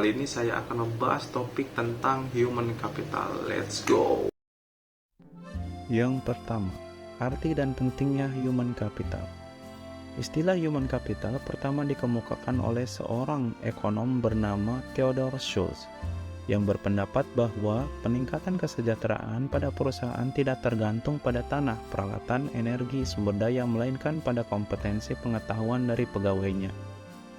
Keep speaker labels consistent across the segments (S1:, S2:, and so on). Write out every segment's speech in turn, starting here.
S1: Kali ini saya akan membahas topik tentang human capital. Let's go!
S2: Yang pertama, arti dan pentingnya human capital. Istilah human capital pertama dikemukakan oleh seorang ekonom bernama Theodore Schultz yang berpendapat bahwa peningkatan kesejahteraan pada perusahaan tidak tergantung pada tanah, peralatan, energi, sumber daya, melainkan pada kompetensi pengetahuan dari pegawainya.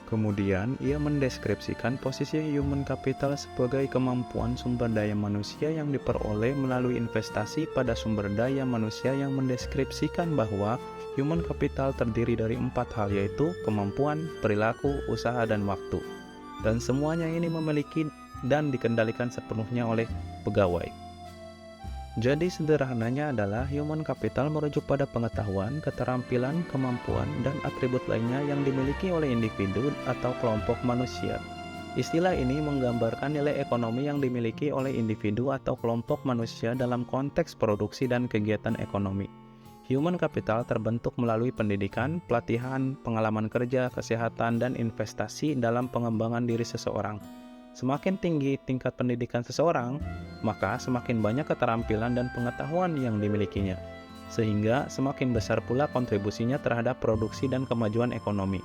S2: Kemudian, ia mendeskripsikan posisi human capital sebagai kemampuan sumber daya manusia yang diperoleh melalui investasi pada sumber daya manusia, yang mendeskripsikan bahwa human capital terdiri dari 4 hal, yaitu kemampuan, perilaku, usaha, dan waktu. Dan semuanya ini memiliki dan dikendalikan sepenuhnya oleh pegawai. Jadi sederhananya adalah human capital merujuk pada pengetahuan, keterampilan, kemampuan, dan atribut lainnya yang dimiliki oleh individu atau kelompok manusia. Istilah ini menggambarkan nilai ekonomi yang dimiliki oleh individu atau kelompok manusia dalam konteks produksi dan kegiatan ekonomi. Human capital terbentuk melalui pendidikan, pelatihan, pengalaman kerja, kesehatan, dan investasi dalam pengembangan diri seseorang. Semakin tinggi tingkat pendidikan seseorang, maka semakin banyak keterampilan dan pengetahuan yang dimilikinya, sehingga semakin besar pula kontribusinya terhadap produksi dan kemajuan ekonomi.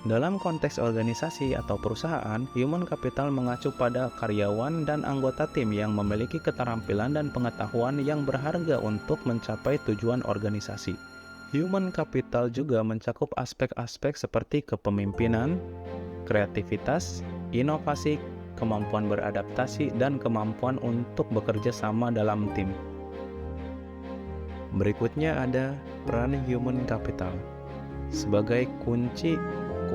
S2: Dalam konteks organisasi atau perusahaan, human capital mengacu pada karyawan dan anggota tim yang memiliki keterampilan dan pengetahuan yang berharga untuk mencapai tujuan organisasi. Human capital juga mencakup aspek-aspek seperti kepemimpinan, kreativitas, inovasi, kemampuan beradaptasi, dan kemampuan untuk bekerja sama dalam tim. Berikutnya ada peran human capital. Sebagai kunci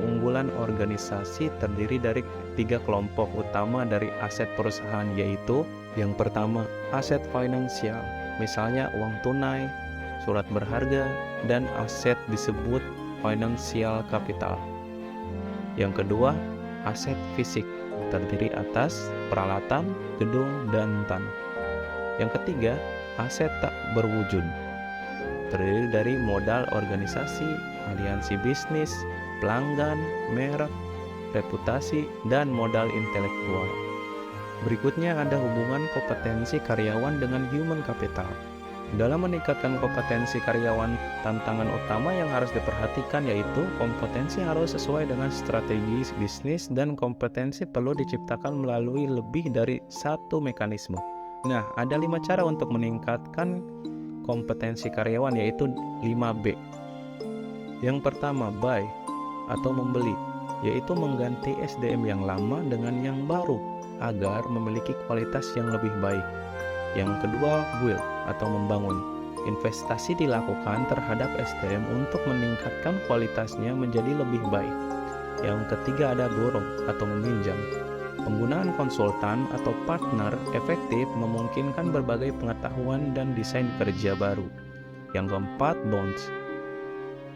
S2: keunggulan organisasi terdiri dari 3 kelompok utama dari aset perusahaan, yaitu yang pertama, aset finansial, misalnya uang tunai, surat berharga, dan aset disebut financial capital. Yang kedua, aset fisik, terdiri atas peralatan, gedung, dan tanah. Yang ketiga, aset tak berwujud, terdiri dari modal organisasi, aliansi bisnis, pelanggan, merek, reputasi, dan modal intelektual. Berikutnya ada hubungan kompetensi karyawan dengan human capital. Dalam meningkatkan kompetensi karyawan, tantangan utama yang harus diperhatikan yaitu kompetensi harus sesuai dengan strategi bisnis, dan kompetensi perlu diciptakan melalui lebih dari satu mekanisme. Nah, ada 5 cara untuk meningkatkan kompetensi karyawan, yaitu 5B. Yang pertama, buy atau membeli, yaitu mengganti SDM yang lama dengan yang baru agar memiliki kualitas yang lebih baik. Yang kedua, build atau membangun. Investasi dilakukan terhadap SDM untuk meningkatkan kualitasnya menjadi lebih baik. Yang ketiga ada borrow atau meminjam. Penggunaan konsultan atau partner efektif memungkinkan berbagai pengetahuan dan desain kerja baru. Yang keempat, bonds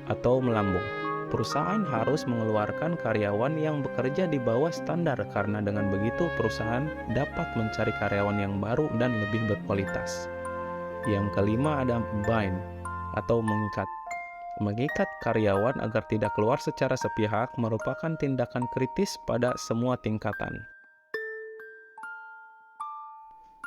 S2: atau melambung. Perusahaan harus mengeluarkan karyawan yang bekerja di bawah standar, karena dengan begitu perusahaan dapat mencari karyawan yang baru dan lebih berkualitas. Yang kelima ada bind atau mengikat. Mengikat karyawan agar tidak keluar secara sepihak merupakan tindakan kritis pada semua tingkatan.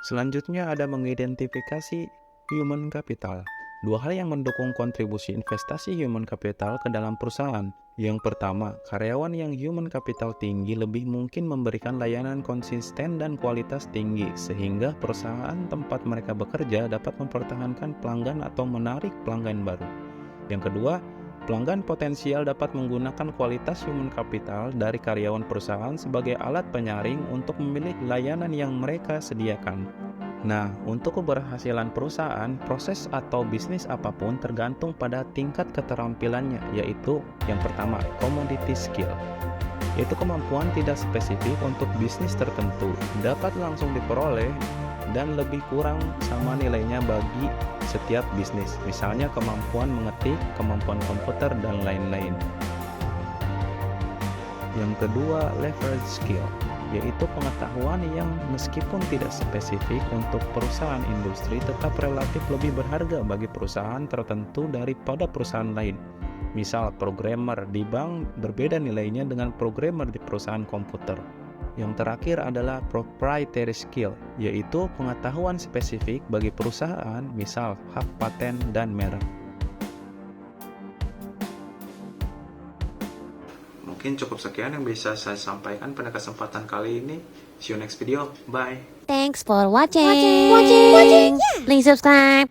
S2: Selanjutnya ada mengidentifikasi human capital. 2 hal yang mendukung kontribusi investasi human capital ke dalam perusahaan. Yang pertama, karyawan yang human capital tinggi lebih mungkin memberikan layanan konsisten dan kualitas tinggi, sehingga perusahaan tempat mereka bekerja dapat mempertahankan pelanggan atau menarik pelanggan baru. Yang kedua, pelanggan potensial dapat menggunakan kualitas human capital dari karyawan perusahaan sebagai alat penyaring untuk memilih layanan yang mereka sediakan. Nah, untuk keberhasilan perusahaan, proses atau bisnis apapun tergantung pada tingkat keterampilannya, yaitu yang pertama, commodity skill, yaitu kemampuan tidak spesifik untuk bisnis tertentu, dapat langsung diperoleh dan lebih kurang sama nilainya bagi setiap bisnis, misalnya kemampuan mengetik, kemampuan komputer, dan lain-lain. Yang kedua, leverage skill, yaitu pengetahuan yang meskipun tidak spesifik untuk perusahaan industri tetap relatif lebih berharga bagi perusahaan tertentu daripada perusahaan lain. Misal, programmer di bank berbeda nilainya dengan programmer di perusahaan komputer. Yang terakhir adalah proprietary skill, yaitu pengetahuan spesifik bagi perusahaan, misal hak paten dan merek.
S1: Mungkin cukup sekian yang bisa saya sampaikan pada kesempatan kali ini. See you next video. Bye.
S3: Thanks for watching. Please subscribe.